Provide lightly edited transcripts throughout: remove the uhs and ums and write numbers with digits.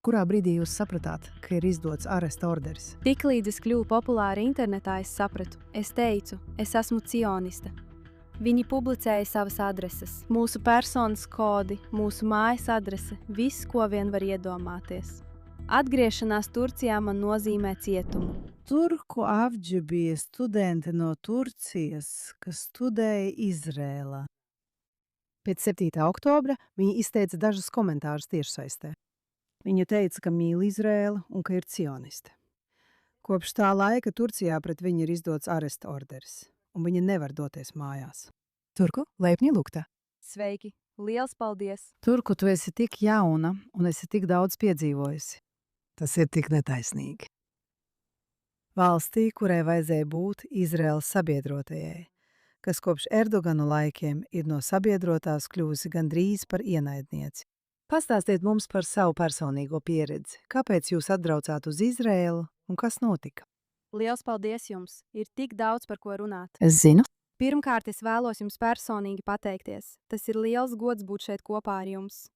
Kurā brīdī jūs sapratāt, ka ir izdots aresta orderis? Tiklīdz es kļuvu populāra internetā, es sapratu, es teicu, es esmu cioniste. Viņi publicēja savas adreses, mūsu personas kodi, mūsu mājas adrese, viss, ko vien var iedomāties. Atgriešanās Turcijā man nozīmē cietumu. Turku Avģi bija studente no Turcijas, kas studēja Izrēlā. Pēc 7. oktobra viņa izteica dažus komentārus tiešsaistē. Viņa teica, ka mīl Izrēlu un ka ir cioniste. Kopš tā laika Turcijā pret viņu ir izdots aresta orderis, un viņa nevar doties mājās. Turku, laipni lūgta. Sveiki, liels paldies! Turku, tu esi tik jauna un esi tik daudz piedzīvojusi. Tas ir tik netaisnīgi. Valstī, kurai vajadzēja būt Izraēlas sabiedrotajai, kas kopš Erdoganu laikiem ir no sabiedrotās kļuvusi gandrīz par ienaidnieci. Pastāstiet mums par savu personīgo pieredzi. Kāpēc jūs atbraucāt uz Izraēlu un kas notika? Liels paldies jums! Ir tik daudz, par ko runāt. Es zinu. Pirmkārt, es vēlos jums personīgi pateikties. Tas ir liels gods būt šeit kopā ar jums.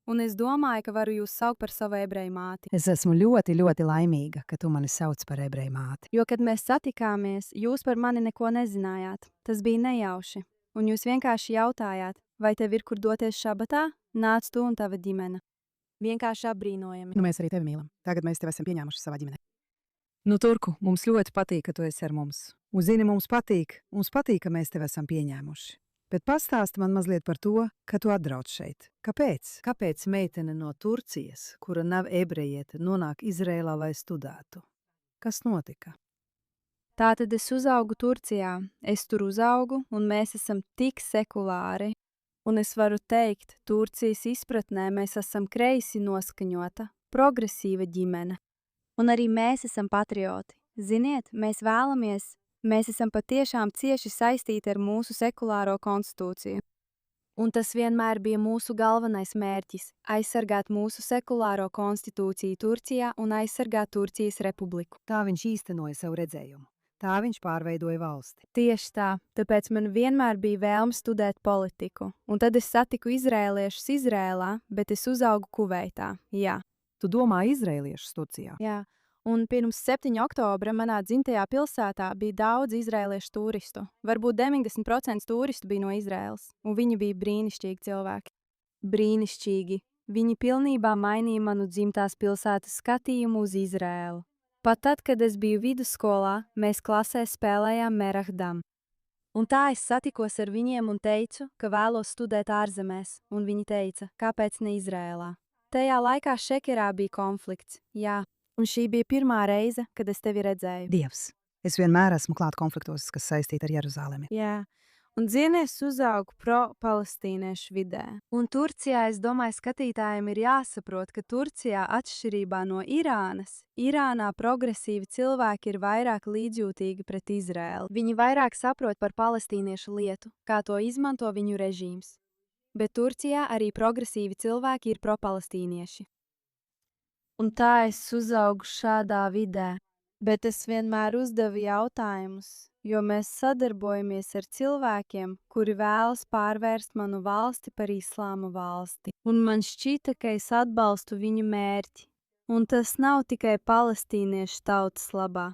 Un es domāju, ka varu jūs saukt par savu ebreju māti. Es esmu ļoti, ļoti laimīga, ka tu mani sauc par ebreju māti. Jo, kad mēs satikāmies, jūs par mani neko nezinājāt. Tas bija nejauši. Un jūs vienkārši jautājāt, vai tev ir kur doties šabatā? Nāc tu un tava ģimene. Vienkārši apbrīnojami. Mēs arī tevi mīlam. Tagad mēs tevi esam pieņēmuši savā ģimenē. Turku, mums ļoti patīk, ka tu esi ar mums. Un zini, mums patīk, ka mēs tevi esam pieņēmuši. Bet pastāsti man mazliet par to, ka tu atbrauc šeit. Kāpēc? Kāpēc meitene no Turcijas, kura nav ebrejiete, nonāk Izrēlā, lai studētu? Kas notika? Tātad es uzaugu Turcijā. Es tur uzaugu, un mēs esam tik sekulāri. Un es varu teikt, Turcijas izpratnē mēs esam kreisi noskaņota, progresīva ģimene. Un arī mēs esam patrioti. Ziniet, mēs esam patiešām cieši saistīti ar mūsu sekulāro konstitūciju. Un tas vienmēr bija mūsu galvenais mērķis – aizsargāt mūsu sekulāro konstitūciju Turcijā un aizsargāt Turcijas republiku. Tā viņš īstenoja savu redzējumu. Tā viņš pārveidoja valsti. Tieši tā, tāpēc man vienmēr bija vēlme studēt politiku. Un tad es satiku izrēliešus Izrēlā, bet es uzaugu Kuveitā, jā. Tu domā izrēliešus Turcijā? Jā, un pirms 7. oktobra manā dzimtajā pilsētā bija daudz izrēliešu turistu. Varbūt 90% turistu bija no Izrēlas, un viņi bija brīnišķīgi cilvēki. Brīnišķīgi. Viņi pilnībā mainīja manu dzimtās pilsētas skatījumu uz Izrēlu. Pat tad, kad es biju vidusskolā, mēs klasē spēlējām Merahdam. Un tā es satikos ar viņiem un teicu, ka vēlos studēt ārzemēs, un viņi teica, kāpēc ne Izrēlā. Tajā laikā Šekerā bija konflikts, jā, un šī bija pirmā reize, kad es tevi redzēju. Dievs, es vienmēr esmu klāt konfliktos, kas saistīti ar Jeruzalemi. Jā. Un zini, es uzaugu pro-palestīniešu vidē. Un Turcijā, es domāju, skatītājiem ir jāsaprot, ka Turcijā, atšķirībā no Irānas, Irānā progresīvi cilvēki ir vairāk līdzjūtīgi pret Izrēlu. Viņi vairāk saprot par palestīniešu lietu, kā to izmanto viņu režīms. Bet Turcijā arī progresīvi cilvēki ir pro-palestīnieši. Un tā es uzaugu šādā vidē. Bet es vienmēr uzdevu jautājumus, jo mēs sadarbojamies ar cilvēkiem, kuri vēlas pārvērst manu valsti par islāma valsti. Un man šķita, ka es atbalstu viņu mērķi. Un tas nav tikai palestīniešu tautas labā.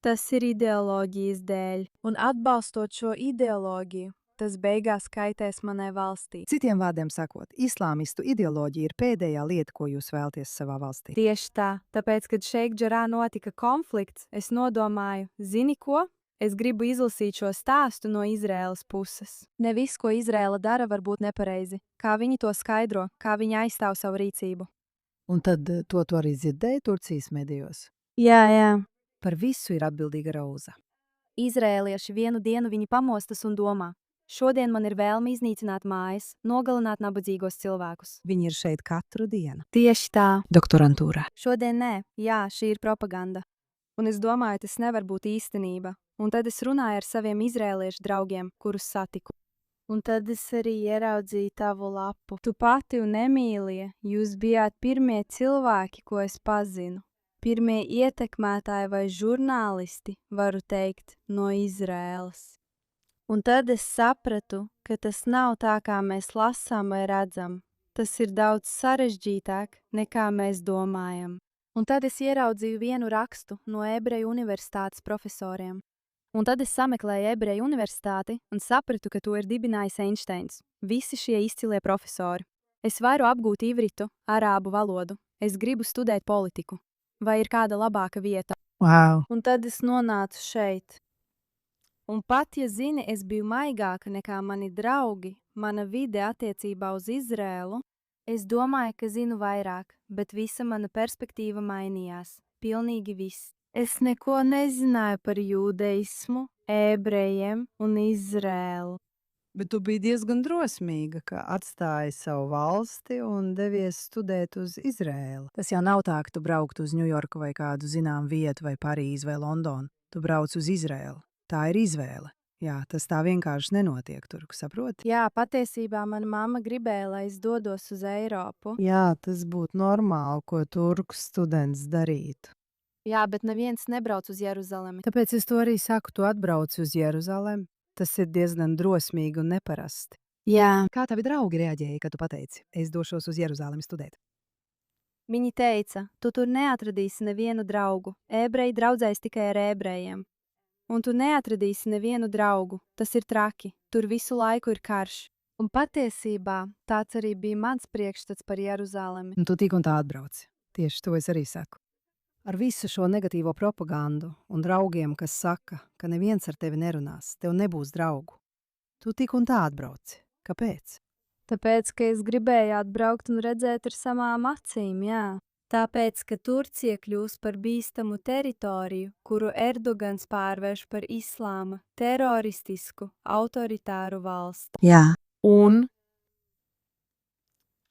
Tas ir ideoloģijas dēļ. Un atbalstot šo ideoloģiju, tas beigās kaitēs manai valstī. Citiem vārdiem sakot, islāmistu ideoloģija ir pēdējā lieta, ko jūs vēlaties savā valstī. Tieši tā, tāpēc, kad Šeikdžarā notika konflikts, es nodomāju, zini ko? Es gribu izlasīt šo stāstu no Izrēlas puses. Ne viss, ko Izrēla dara, var būt nepareizi. Kā viņi to skaidro, kā viņi aizstāv savu rīcību. Un tad to arī dzirdēja Turcijas medijos. Jā. Par visu ir atbildīga Rauza. Izrēlieši vienu dienu viņi pamostas un domā. Šodien man ir vēlme iznīcināt mājas, nogalināt nabadzīgos cilvēkus. Viņi ir šeit katru dienu. Tieši tā. Doktorantūrā. Šodien nē, jā, šī ir propaganda. Un es domāju, tas nevar būt īstenība. Un tad es runāju ar saviem izrēliešu draugiem, kurus satiku. Un tad es arī ieraudzīju tavu lapu. Tu pati un Emīlija, jūs bijāt pirmie cilvēki, ko es pazinu. Pirmie ietekmētāji vai žurnālisti, varu teikt, no Izrēlas. Un tad es sapratu, ka tas nav tā, kā mēs lasām vai redzam. Tas ir daudz sarežģītāk, nekā mēs domājam. Un tad es ieraudzīju vienu rakstu no Ebreju universitātes profesoriem. Un tad es sameklēju Ebreju universitāti un sapratu, ka to ir dibinājis Einsteins. Visi šie izcilie profesori. Es varu apgūt ivritu, arābu valodu. Es gribu studēt politiku. Vai ir kāda labāka vieta? Wow. Un tad es nonācu šeit. Un pat, ja zini, es biju maigāka nekā mani draugi, mana vide attiecībā uz Izrēlu, es domāju, ka zinu vairāk, bet visa mana perspektīva mainījās. Pilnīgi viss. Es neko nezināju par jūdeismu, ebrejiem un Izrēlu. Bet tu biji diezgan drosmīga, ka atstāji savu valsti un devies studēt uz Izrēlu. Tas jau nav tā, ka tu brauktu uz Ņujorku vai kādu zinām vietu vai Parīzi vai Londonu. Tu brauc uz Izrēlu. Tā ir izvēle. Jā, tas tā vienkārši nenotiek tur, saproti? Jā, patiesībā mana mamma gribēja, lai es dodos uz Eiropu. Jā, tas būtu normāli, ko turku students darītu. Jā, bet neviens nebrauc uz Jeruzalemi. Tāpēc es to arī saku, tu atbrauc uz Jeruzalemi. Tas ir diezgan drosmīgi un neparasti. Jā. Kā tavi draugi reaģēja, kad tu pateici, es došos uz Jeruzalemi studēt? Viņi teica, tu tur neatradīsi nevienu draugu. Ebreji draudzēs tikai ar ebrejiem. Un tu neatradīsi nevienu draugu. Tas ir traki. Tur visu laiku ir karš. Un patiesībā tāds arī bija mans priekšstats par Jeruzalemi. Un tu tik un tā atbrauci. Tieši to es arī saku. Ar visu šo negatīvo propagandu un draugiem, kas saka, ka neviens ar tevi nerunās, tev nebūs draugu. Tu tik un tā atbrauci. Kāpēc? Tāpēc, ka es gribēju atbraukt un redzēt ar savām acīm, jā. Tāpēc, ka Turcija kļūs par bīstamu teritoriju, kuru Erdogans pārvērš par islāma, teroristisku, autoritāru valsti. Jā. Un?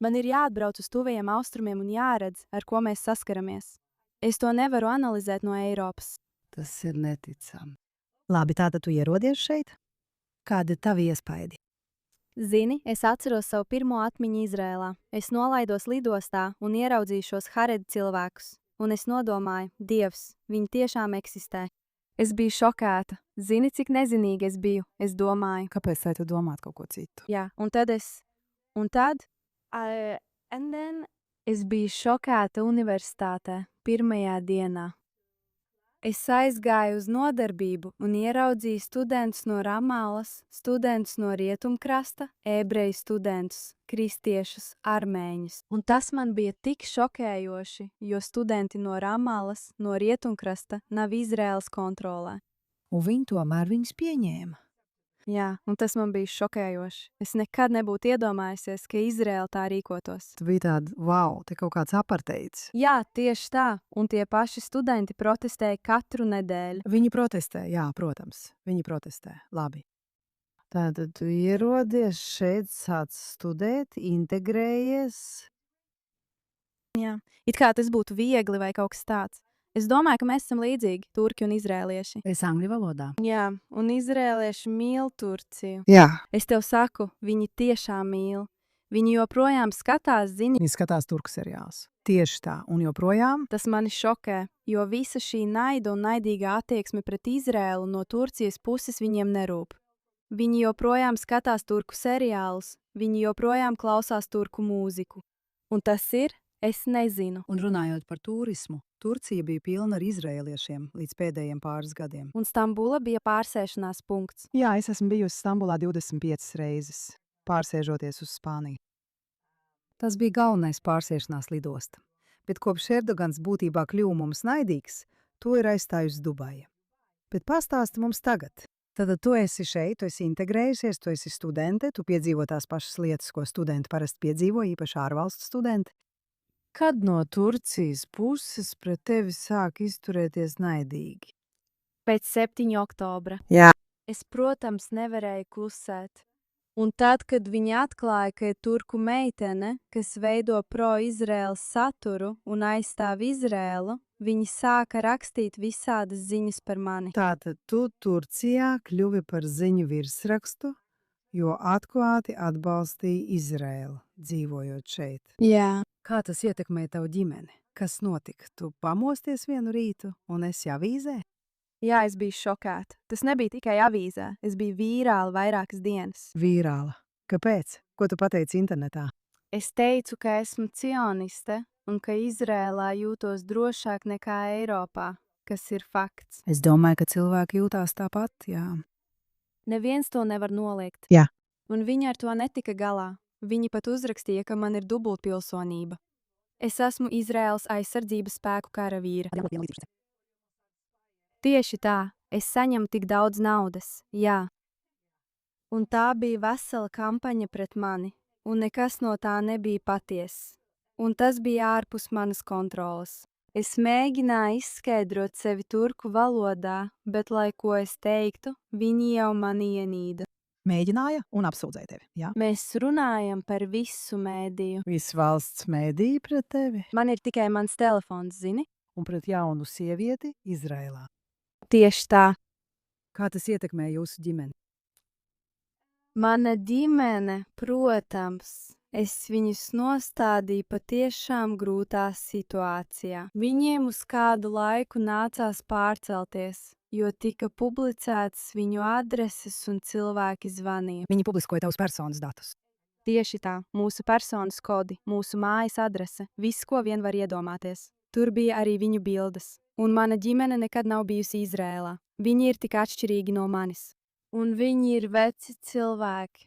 Man ir jāatbrauc uz tuvajiem austrumiem un jāredz, ar ko mēs saskaramies. Es to nevaru analizēt no Eiropas. Tas ir neticami. Labi, tātad tu ierodies šeit? Kādi ir tavi iespaidi? Zini, es atceros savu pirmo atmiņu Izrēlā. Es nolaidos lidostā un ieraudzīju šos haredu cilvēkus. Un es nodomāju, Dievs, viņi tiešām eksistē. Es biju šokēta. Zini, cik nezinīga es biju, es domāju. Kāpēc lai tu domāt kaut ko citu? Jā, un tad es biju šokēta universitātē pirmajā dienā. Es aizgāju uz nodarbību un ieraudzīju studentus no Ramalas, studentus no Rietumkrasta, ebreju studentus, kristiešus, armēņus. Un tas man bija tik šokējoši, jo studenti no Ramalas, no Rietumkrasta nav Izraēlas kontrolē. Un viņi tomēr viņus pieņēma. Jā, un tas man bija šokējoši. Es nekad nebūtu iedomājusies, ka Izraēla tā rīkotos. Tu biji tāda, wow, te kaut kāds aparteids. Jā, tieši tā, un tie paši studenti protestēja katru nedēļu. Viņi protestē, jā, protams, viņi protestē, labi. Tātad tu ierodies šeit, sāc studēt, integrējies. Jā, it kā tas būtu viegli vai kaut kas tāds. Es domāju, ka mēs esam līdzīgi, turki un izrēlieši. Es angļu valodā. Jā, un izrēlieši mīl Turciju. Jā. Es tev saku, viņi tiešām mīl. Viņi joprojām skatās ziņas. Viņi skatās turku seriālus. Tieši tā, un joprojām. Tas mani šokē, jo visa šī naida un naidīgā attieksme pret Izrēlu no Turcijas puses viņiem nerūp. Viņi joprojām skatās turku seriālus, viņi joprojām klausās turku mūziku. Un tas ir? Es nezinu. Un runājot par turismu, Turcija bija pilna ar izrēliešiem līdz pēdējiem pāris gadiem. Un Stambula bija pārsēšanās punkts. Jā, es esmu bijusi Stambulā 25 reizes, pārsēžoties uz Spāniju. Tas bija galvenais pārsēšanās lidosta. Bet kopš Erdogans būtībā kļuva mums naidīgs, to ir aizstājusi Dubaja. Bet pastāsti mums tagad. Tad tu esi šeit, tu esi integrējusies, tu esi studente, tu piedzīvo tās pašas lietas, ko studenti parasti piedzīvo, īpaši ārvalstu studenti. Kad no Turcijas puses pret tevi sāk izturēties naidīgi? Pēc 7. oktobra. Jā. Es, protams, nevarēju klusēt. Un tad, kad viņi atklāja, ka ir turku meitene, kas veido pro-Izraēlas saturu un aizstāv Izraēlu, viņi sāka rakstīt visādas ziņas par mani. Tātad tu Turcijā kļuvi par ziņu virsrakstu, jo atklāti atbalstīja Izraēlu, dzīvojot šeit. Jā. Kā tas ietekmē tavu ģimeni? Kas notika? Tu pamosties vienu rītu un esi avīzē? Jā, es biju šokēta. Tas nebija tikai avīzē. Es biju vīrāla vairākas dienas. Vīrāla. Kāpēc? Ko tu pateici internetā? Es teicu, ka esmu cioniste un ka Izrēlā jūtos drošāk nekā Eiropā, kas ir fakts. Es domāju, ka cilvēki jūtās tāpat, jā. Neviens to nevar noliegt. Jā. Un viņi ar to netika galā. Viņi pat uzrakstīja, ka man ir dubultpilsonība. Es esmu Izraēlas aizsardzības spēku karavīra. Tieši tā, es saņemu tik daudz naudas, jā. Un tā bija vesela kampaņa pret mani, un nekas no tā nebija patiess. Un tas bija ārpus manas kontroles. Es mēģināju izskaidrot sevi turku valodā, bet, lai ko es teiktu, viņi jau mani ienīda. Mēģināja un apsūdzēja tevi, jā? Mēs runājam par visu mēdīju. Viss valsts mēdīja pret tevi Man ir tikai mans telefons, zini? un pret jaunu sievieti Izrēlā. Tieši tā. Kā tas ietekmē jūsu ģimeni? Mana ģimene, protams, es viņus nostādīju patiešām grūtā situācijā. Viņiem uz kādu laiku nācās pārcelties, jo tika publicētas viņu adreses un cilvēki zvanīja. Viņi publiskoja tavus personas datus. Tieši tā, mūsu personas kodi, mūsu mājas adrese, viss, ko vien var iedomāties. Tur bija arī viņu bildes. Un mana ģimene nekad nav bijusi Izrēlā. Viņi ir tik atšķirīgi no manis. Un viņi ir veci cilvēki.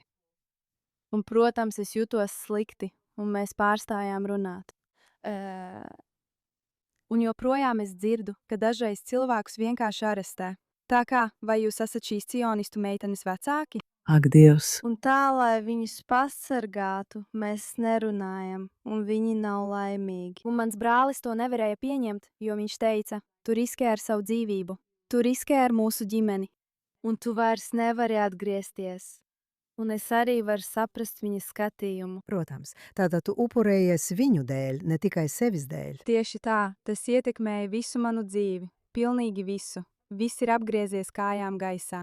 Un, protams, es jutos slikti, un mēs pārstājām runāt. Un joprojām es dzirdu, ka dažreiz cilvēkus vienkārši arestē. Tā kā, vai jūs esat šīs cionistu meitenes vecāki? Ak, Dievs! Un tā, lai viņus pasargātu, mēs nerunājam, un viņi nav laimīgi. Un mans brālis to nevarēja pieņemt, jo viņš teica, tu riskē ar savu dzīvību, tu riskē ar mūsu ģimeni, un tu vairs nevari atgriezties. Un es arī varu saprast viņa skatījumu. Protams, tātad tu upurējies viņu dēļ, ne tikai sevis dēļ. Tieši tā, tas ietekmēja visu manu dzīvi, pilnīgi visu. Viss ir apgriezies kājām gaisā.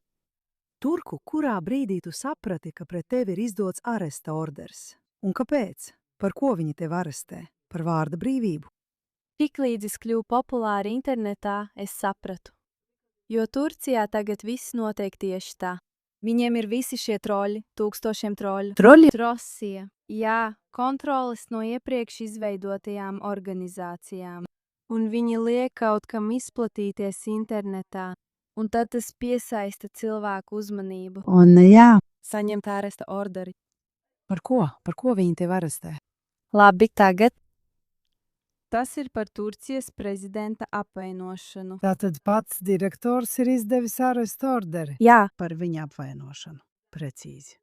Turku, kurā brīdī tu saprati, ka pret tevi ir izdots aresta orders? Un kāpēc? Par ko viņi tevi arestē? Par vārda brīvību? Tiklīdz es kļuvu populāri internetā, es sapratu. Jo Turcijā tagad viss notiek tieši tā. Viņiem ir visi šie troļi, tūkstošiem troļu. Troļi? Trosija. Jā, kontroles no iepriekš izveidotajām organizācijām. Un viņi liek kaut kam izplatīties internetā. Un tad tas piesaista cilvēku uzmanību. Un jā. Saņemt āresta orderi. Par ko? Par ko viņi tevi arestē? Labi, tagad. Tas ir par Turcijas prezidenta apvainošanu. Tātad pats direktors ir izdevis arestu orderi Jā, par viņa apvainošanu. Precīzi.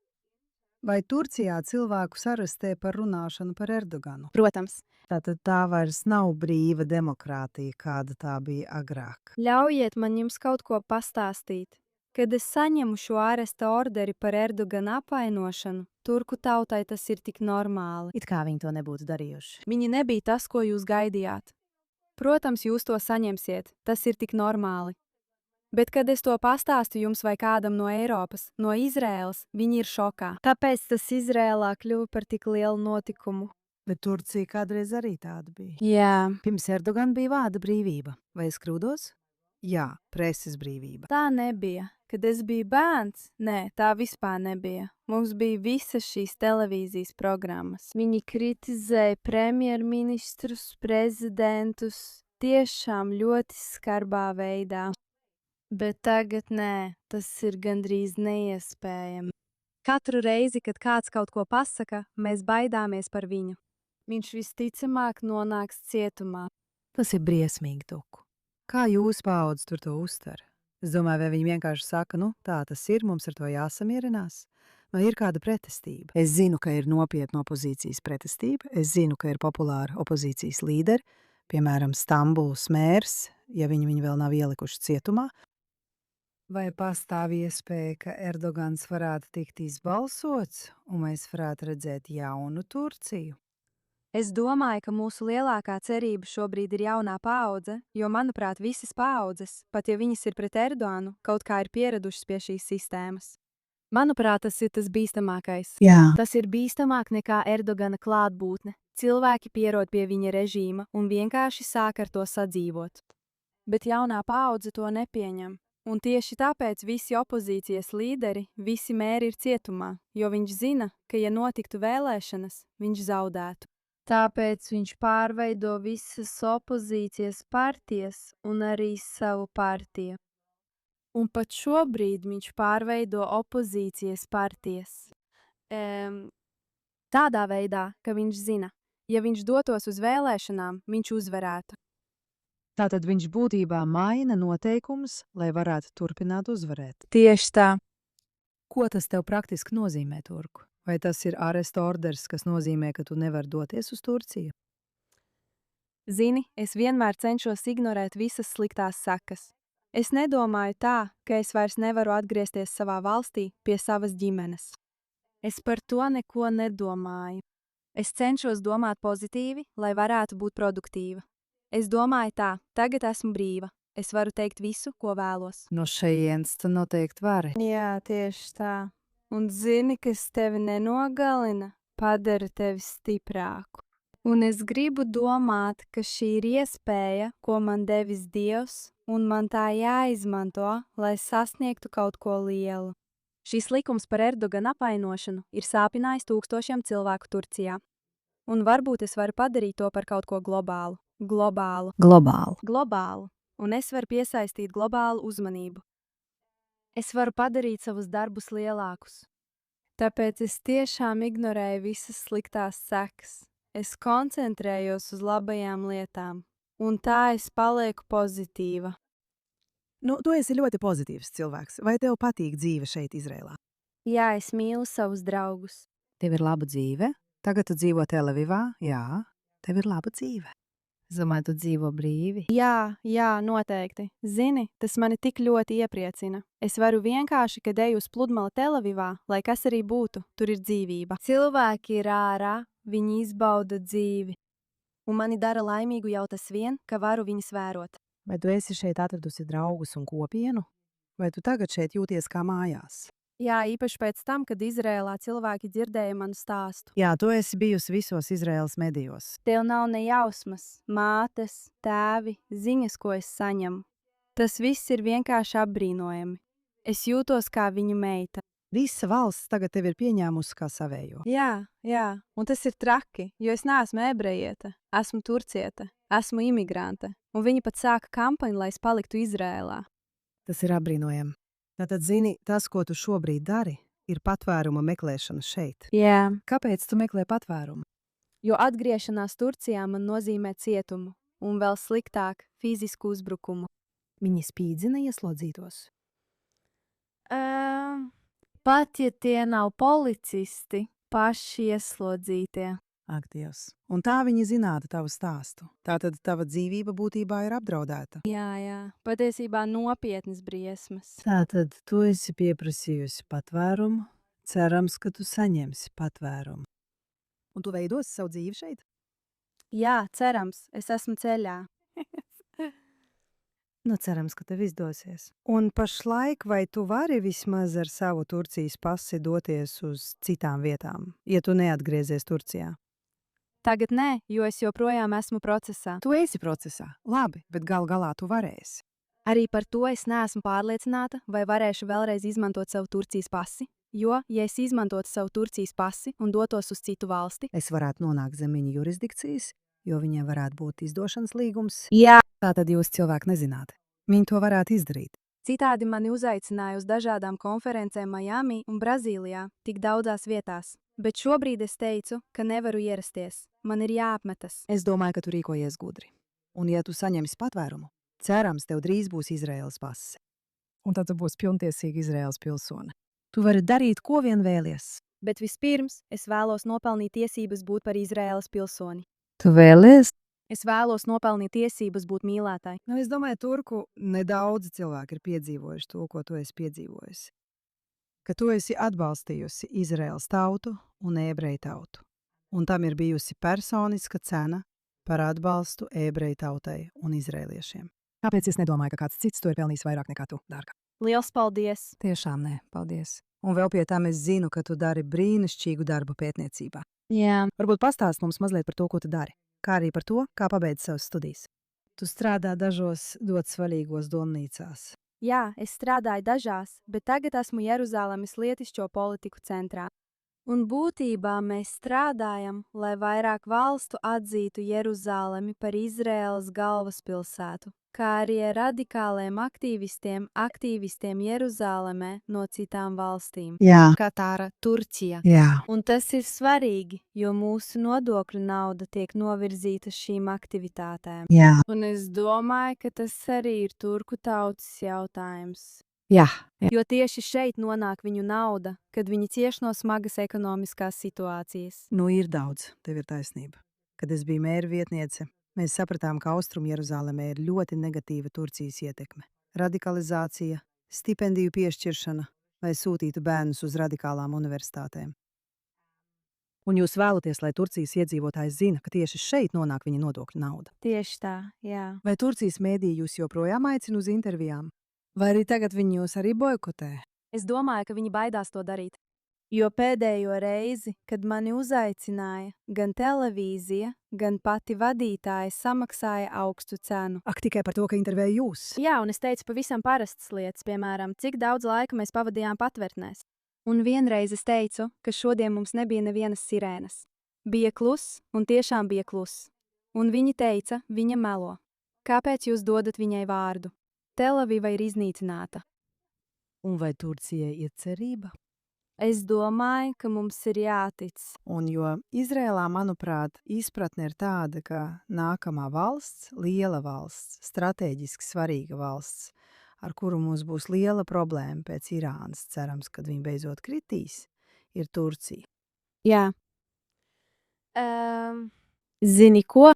Vai Turcijā cilvēkus arestē par runāšanu par Erdoganu? protams. Tātad tā vairs nav brīva demokrātija, kāda tā bija agrāk. Ļaujiet man jums kaut ko pastāstīt. Kad es saņemu šo āresta orderi par Erdogana apvainošanu, turku tautai tas ir tik normāli. It kā viņi to nebūtu darījuši. Viņi nebija tas, ko jūs gaidījāt. Protams, jūs to saņemsiet, tas ir tik normāli. Bet, kad es to pastāstu jums vai kādam no Eiropas, no Izraēlas, viņi ir šokā. Tāpēc tas Izrēlā kļuva par tik lielu notikumu. Bet Turcija kādreiz arī tāda bija. Jā, Pirms Erdogana bija vārda brīvība. Vai es kļūdos? Jā, preses brīvība. tā nebija. Kad es biju bērns, nē, tā vispār nebija. Mums bija visas šīs televīzijas programmas. Viņi kritizēja premjerministrus, prezidentus, tiešām ļoti skarbā veidā. Bet tagad nē, tas ir gandrīz neiespējami. Katru reizi, kad kāds kaut ko pasaka, mēs baidāmies par viņu. Viņš visticamāk nonāks cietumā. Tas ir briesmīgi, Tuku. Kā jūs paudz tur to uztver? Es domāju, vai viņi vienkārši saka, nu, tā tas ir, mums ar to jāsamierinās? Vai ir kāda pretestība? Es zinu, ka ir nopietna opozīcijas pretestība. Es zinu, ka ir populāra opozīcijas līderi, piemēram, Stambulas mērs, ja viņi vēl nav ielikuši cietumā. Vai pastāv iespēja, ka Erdogans varētu tikt izbalsots, un mēs varētu redzēt jaunu Turciju? Es domāju, ka mūsu lielākā cerība šobrīd ir jaunā paudze, jo, manuprāt, visas paaudzes, pat ja viņas ir pret Erdoganu, kaut kā ir pieradušas pie šīs sistēmas. Manuprāt, tas ir tas bīstamākais. Jā. Tas ir bīstamāk nekā Erdogana klātbūtne. Cilvēki pierod pie viņa režīma un vienkārši sāk ar to sadzīvot. Bet jaunā paudze to nepieņem. Un tieši tāpēc visi opozīcijas līderi, visi mēri ir cietumā, jo viņš zina, ka, ja notiktu vēlēšanas, viņš zaudētu. Tāpēc viņš pārveido visas opozīcijas partijas un arī savu partiju. Un pat šobrīd viņš pārveido opozīcijas partijas. Tādā veidā, ka viņš zina, ja viņš dotos uz vēlēšanām, viņš uzvarētu. Tātad viņš būtībā maina noteikumus, lai varētu turpināt uzvarēt. Tieši tā. Ko tas tev praktiski nozīmē, Turku? Vai tas ir aresta orders, kas nozīmē, ka tu nevari doties uz Turciju? Zini, es vienmēr cenšos ignorēt visas sliktās sekas. Es nedomāju tā, ka es vairs nevaru atgriezties savā valstī pie savas ģimenes. Es par to neko nedomāju. Es cenšos domāt pozitīvi, lai varētu būt produktīva. Es domāju tā, tagad esmu brīva. Es varu teikt visu, ko vēlos. No šejienes tu noteikti vari. Jā, tieši tā. Un zini, kas tevi nenogalina, padara tevi stiprāku. Un es gribu domāt, ka šī ir iespēja, ko man devis Dievs, un man tā jāizmanto, lai sasniegtu kaut ko lielu. Šis likums par Erdogana apvainošanu ir sāpinājis tūkstošiem cilvēku Turcijā. Un varbūt es varu padarīt to par kaut ko globālu. Globālu. Un es varu piesaistīt globālu uzmanību. Es varu padarīt savus darbus lielākus. Tāpēc es tiešām ignorēju visas sliktās sekas. Es koncentrējos uz labajām lietām. Un tā es palieku pozitīva. Nu, tu esi ļoti pozitīvs cilvēks. Vai tev patīk dzīve šeit, Izrēlā? Jā, es mīlu savus draugus. Tev ir laba dzīve? Tagad tu dzīvo Telavivā? Jā, tev ir laba dzīve. Es domāju, tu dzīvo brīvi. Jā, noteikti. Zini, tas mani tik ļoti iepriecina. Es varu vienkārši, kad eju uz pludmali Telavivā, lai kas arī būtu, tur ir dzīvība. Cilvēki ir ārā, viņi izbauda dzīvi. Un mani dara laimīgu jau tas vien, ka varu viņus vērot. Vai tu esi šeit atradusi draugus un kopienu? Vai tu tagad šeit jūties kā mājās? Jā, īpaši pēc tam, kad Izrēlā cilvēki dzirdēja manu stāstu. Jā, tu esi bijusi visos Izraēlas medijos. Tev nav ne jausmas, mātes, tēvi, ziņas, ko es saņemu. Tas viss ir vienkārši apbrīnojami. Es jūtos kā viņu meita. Visa valsts tagad tevi ir pieņēmusi kā savējo. Jā, un tas ir traki, jo es neesmu ebrejiete, esmu turciete, esmu imigrante, un viņi pat sāka kampaņu, lai es paliktu Izrēlā. Tas ir apbrīnojami. Tātad, zini, tas, ko tu šobrīd dari, ir patvēruma meklēšana šeit. Jā. Kāpēc tu meklē patvērumu? Jo atgriešanās Turcijā man nozīmē cietumu, un vēl sliktāk – fizisku uzbrukumu. Viņi spīdzina ieslodzītos. Pat ja tie nav policisti, paši ieslodzītie. Ak, Dievs. Un tā viņi zinātu tavu stāstu. Tātad tava dzīvība būtībā ir apdraudēta. Jā, patiesībā nopietnas briesmas. Tātad tu esi pieprasījusi patvērumu, cerams, ka tu saņemsi patvērumu. Un tu veidosi savu dzīvi šeit? Jā, cerams, es esmu ceļā. Nu, cerams, ka tev izdosies. Un pašlaik vai tu vari vismaz ar savu Turcijas pasi doties uz citām vietām, ja tu neatgriezies Turcijā? Tagad nē, jo es joprojām esmu procesā. Tu esi procesā, labi, bet gal galā tu varēsi. Arī par to es neesmu pārliecināta, vai varēšu vēlreiz izmantot savu Turcijas pasi, jo, ja es izmantotu savu Turcijas pasi un dotos uz citu valsti, Es varētu nonākt zem viņa jurisdikcijas, jo viņiem varētu būt izdošanas līgums. jā, Tātad jūs cilvēki nezināt. Viņi to varētu izdarīt. citādi mani uzaicināja uz dažādām konferencēm Miami un Brazīlijā, tik daudzās vietās. Bet šobrīd es teicu, ka nevaru ierasties. Man ir jāapmetas. Es domāju, ka tu rīkojies gudri. Un ja tu saņemsi patvērumu, cerams, tev drīz būs Izraēlas pase. Un tad tu būsi pilntiesīga Izraēlas pilsone. Tu vari darīt, ko vien vēlies. Bet vispirms es vēlos nopelnīt tiesības būt par Izraēlas pilsoni. Tu vēlies? Es vēlos nopelnīt tiesības būt mīlētai. Nu, es domāju, Turku nedaudzi cilvēki ir piedzīvojuši to, ko tu esi piedzīvojusi. Ka tu esi atbalstījusi Izraēlas tautu un ebreju tautu. Un tam ir bijusi personiska cena par atbalstu ebreju tautai un izrēliešiem. Kāpēc es nedomāju, ka kāds cits to ir pelnījis vairāk nekā tu, dārga? Liels paldies! Tiešām nē, paldies. Un vēl pie tam es zinu, ka tu dari brīnišķīgu darbu pētniecībā. Jā. Varbūt pastāst mums mazliet par to, ko tu dari, kā arī par to, kā pabeidz savas studijas. Tu strādā dažos ļoti svarīgos domnīcās. Jā, es strādāju dažās, bet tagad esmu Jeruzalemes lietišķo politiku centrā. Un būtībā mēs strādājam, lai vairāk valstu atzītu Jeruzalemi par Izraēlas galvaspilsētu, kā arī ar radikāliem aktīvistiem Jeruzalemē no citām valstīm. Jā, Katāra, Turcija. jā. Un tas ir svarīgi, jo mūsu nodokļu nauda tiek novirzīta šīm aktivitātēm. Jā, Un es domāju, ka tas arī ir turku tautas jautājums. jā. Jo tieši šeit nonāk viņu nauda, kad viņi cieš no smagas ekonomiskās situācijas. Nu, ir daudz, tev ir taisnība. Kad es biju mēra vietniece, mēs sapratām, ka Austrum Jeruzalemē ir ļoti negatīva Turcijas ietekme. Radikalizācija, stipendiju piešķiršana vai sūtītu bērnus uz radikālām universitātēm. Un jūs vēlaties, lai Turcijas iedzīvotājs zina, ka tieši šeit nonāk viņa nodokļu nauda. Tieši tā, jā. Vai Turcijas mēdīji jūs joprojām aicina uz intervijām? Vai arī tagad viņi jūs arī boikotē? Es domāju, ka viņi baidās to darīt. Jo pēdējo reizi, kad mani uzaicināja, gan televīzija, gan pati vadītāja samaksāja augstu cenu. Ak, tikai par to, ka intervēju jūs. Jā, un es teicu pavisam parastas lietas, piemēram, cik daudz laika mēs pavadījām patvērtnēs. Un vienreiz es teicu, ka šodien mums nebija nevienas sirēnas. Bija kluss, un tiešām bija kluss. Un viņi teica, viņa melo. Kāpēc jūs dodat viņai vārdu? Tel-Aviva ir iznīcināta. Un vai Turcijai ir cerība? Es domāju, ka mums ir jātic. Un jo Izrēlā, manuprāt, izpratne ir tāda, ka nākamā valsts, liela valsts, strateģiski svarīga valsts, ar kuru mums būs liela problēma pēc Irānas, cerams, kad viņi beidzot kritīs, ir Turcija. Jā. Zini ko?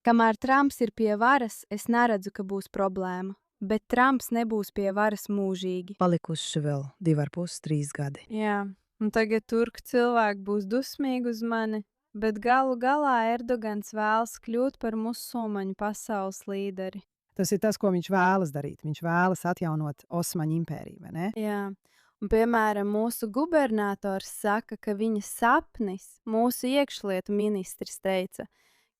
Kamēr Trumps ir pie varas, es neredzu, ka būs problēma. Bet Trumps nebūs pie varas mūžīgi. Palikuši vēl 2,5–3 gadi. Jā, un tagad turku cilvēki būs dusmīgi uz mani, bet galu galā Erdogans vēlas kļūt par musulmaņu pasaules līderi. Tas ir tas, ko viņš vēlas darīt. Viņš vēlas atjaunot Osmaņu impēriju, vai ne? Jā, un piemēram mūsu gubernators saka, ka viņa sapnis, mūsu iekšlietu ministrs teica,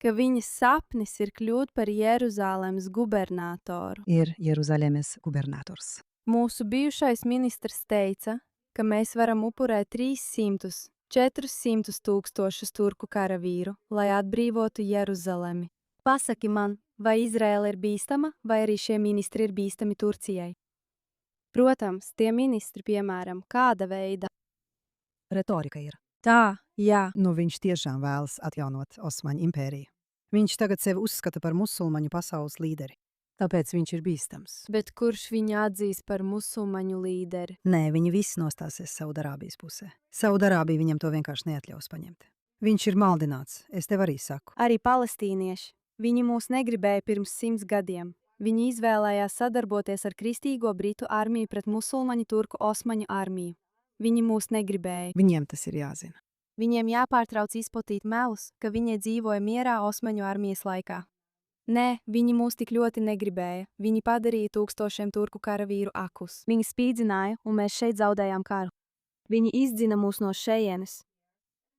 ka viņa sapnis ir kļūt par Jeruzalemes gubernatoru. Ir Jeruzalemes gubernators. Mūsu bijušais ministrs teica, ka mēs varam upurēt 300–400 tūkstošus turku karavīru, lai atbrīvotu Jeruzalemi. Pasaki man, vai Izraēla ir bīstama, vai arī šie ministri ir bīstami Turcijai? Protams, tie ministri, piemēram, kāda veida? Retorika ir. Tā, jā. Nu, viņš tiešām vēlas atjaunot Osmaņu impēriju. Viņš tagad sevi uzskata par musulmaņu pasaules līderi. Tāpēc viņš ir bīstams. Bet kurš viņu atzīs par musulmaņu līderi? Nē, viņi visi nostāsies Saudarābijas pusē. Saudarābija viņam to vienkārši neatļaus paņemt. Viņš ir maldināts, es tev arī saku. Arī palestīnieši. Viņi mūs negribēja pirms 100 gadiem. Viņi izvēlējās sadarboties ar kristīgo Britu armiju pret musulmaņu turku Osmaņu armiju. Viņi mūs negribēja. Viņiem tas ir jāzina. Viņiem jāpārtrauc izplatīt melus, ka viņi dzīvoja mierā Osmaņu armijas laikā. Nē, viņi mūs tik ļoti negribēja. Viņi padarīja tūkstošiem turku karavīru akus. Viņi spīdzināja, un mēs šeit zaudējām karu. Viņi izdzina mūs no šejienes.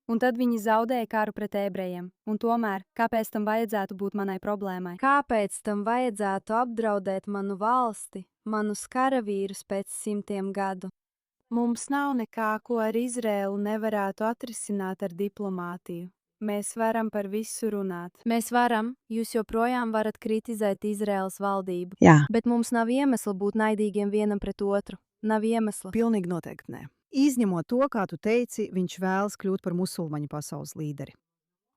Un tad viņi zaudēja karu pret ebrejiem. Un tomēr, kāpēc tam vajadzētu būt manai problēmai? Kāpēc tam vajadzētu apdraudēt manu valsti, manus karavīrus pēc 100 gadu? Mums nav nekā, ko ar Izraēlu nevarētu atrisināt ar diplomātiju. Mēs varam par visu runāt. Mēs varam, jūs joprojām varat kritizēt Izraēlas valdību. Jā. Bet mums nav iemesla būt naidīgiem vienam pret otru. Nav iemesla. Pilnīgi noteikti nē. Izņemot to, kā tu teici, viņš vēlas kļūt par musulmaņu pasaules līderi.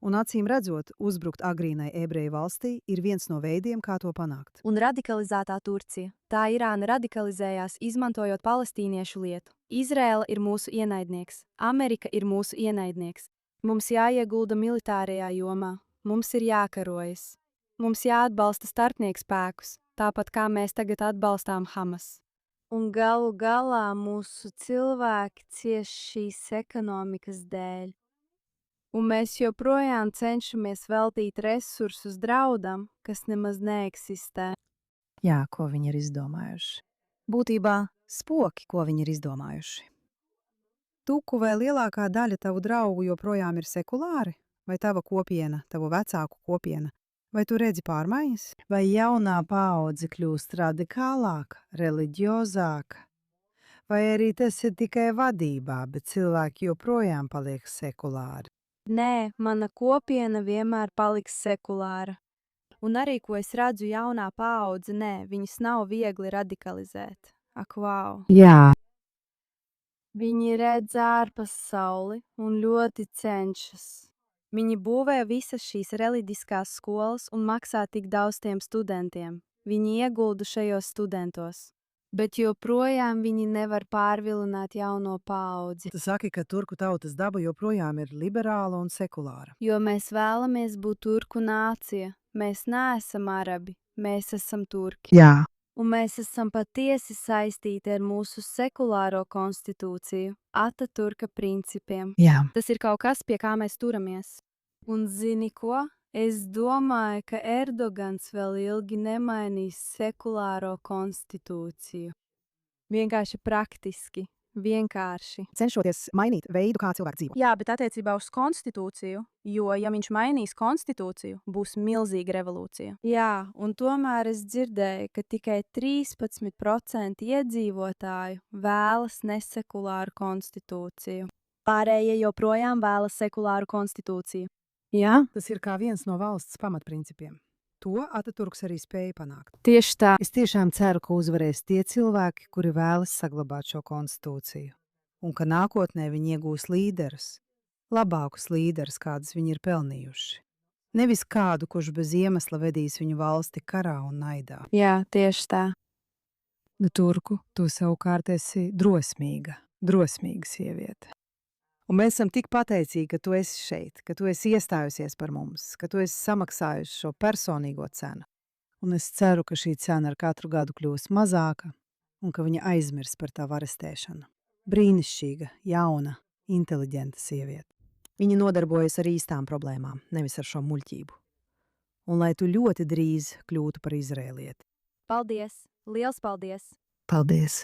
Un acīm redzot, uzbrukt agrīnai ebreju valstī ir viens no veidiem, kā to panākt. Un radikalizētā Turcija. Tā Irāna radikalizējās, izmantojot palestīniešu lietu. Izraēla ir mūsu ienaidnieks. Amerika ir mūsu ienaidnieks. Mums jāiegulda militārajā jomā. Mums ir jākarojas. Mums jāatbalsta starpnieku spēkus, tāpat kā mēs tagad atbalstām Hamas. Un galu galā mūsu cilvēki cieš šīs ekonomikas dēļ. Un mēs joprojām cenšamies veltīt resursus draudam, kas nemaz neeksistē. Jā, ko viņi ir izdomājuši. Būtībā spoki, ko viņi ir izdomājuši. Tuku vai lielākā daļa tavu draugu joprojām ir sekulāri? Vai tava kopiena, tavu vecāku kopiena? Vai tu redzi pārmaiņas? Vai jaunā paudze kļūst radikālāka, reliģiozāka? Vai arī tas ir tikai vadībā, bet cilvēki joprojām paliek sekulāri? Nē, mana kopiena vienmēr paliks sekulāra. Un arī, ko es redzu, jaunā paudze, nē, viņus nav viegli radikalizēt. Ak, wow! Jā. Viņi redz ārpasauli un ļoti cenšas. Viņi būvē visas šīs reliģiskās skolas un maksā tik daudz tiem studentiem. Viņi iegulda šajos studentos. Bet joprojām viņi nevar pārvilināt jauno paudzi. Tu saki, ka turku tautas daba joprojām ir liberāla un sekulāra. Jo mēs vēlamies būt turku nācija. Mēs neesam arabi, mēs esam turki. Jā. Un mēs esam patiesi saistīti ar mūsu sekulāro konstitūciju, Ataturka principiem. Jā. Tas ir kaut kas, pie kā mēs turamies. Un zini ko? Es domāju, ka Erdogans vēl ilgi nemainīs sekulāro konstitūciju. Vienkārši praktiski, vienkārši. Cenšoties mainīt veidu, kā cilvēki dzīvo. Jā, bet attiecībā uz konstitūciju, jo, ja viņš mainīs konstitūciju, būs milzīga revolūcija. Jā, un tomēr es dzirdēju, ka tikai 13% iedzīvotāju vēlas nesekulāru konstitūciju. Pārējie joprojām vēlas sekulāru konstitūciju. Jā, Tas ir kā viens no valsts pamatprincipiem. To Ataturks arī spēja panākt. tieši tā. Es tiešām ceru, ka uzvarēs tie cilvēki, kuri vēlas saglabāt šo konstitūciju, un ka nākotnē viņi iegūs līderus, labākus līderus, kādus viņi ir pelnījuši. Nevis kādu, kurš bez iemesla vedīs viņu valsti karā un naidā. Jā, tieši tā. Nu, Turku, tu savukārt esi drosmīga sieviete. Un mēs esam tik pateicīgi, ka tu esi šeit, ka tu esi iestājusies par mums, ka tu esi samaksājusi šo personīgo cenu. Un es ceru, ka šī cena ar katru gadu kļūs mazāka un ka viņa aizmirs par tavu arestēšanu. Brīnišķīga, jauna, inteliģenta sieviete. Viņa nodarbojas ar īstām problēmām, nevis ar šo muļķību. Un lai tu ļoti drīz kļūtu par izrēlieti. Paldies! Liels paldies! Paldies!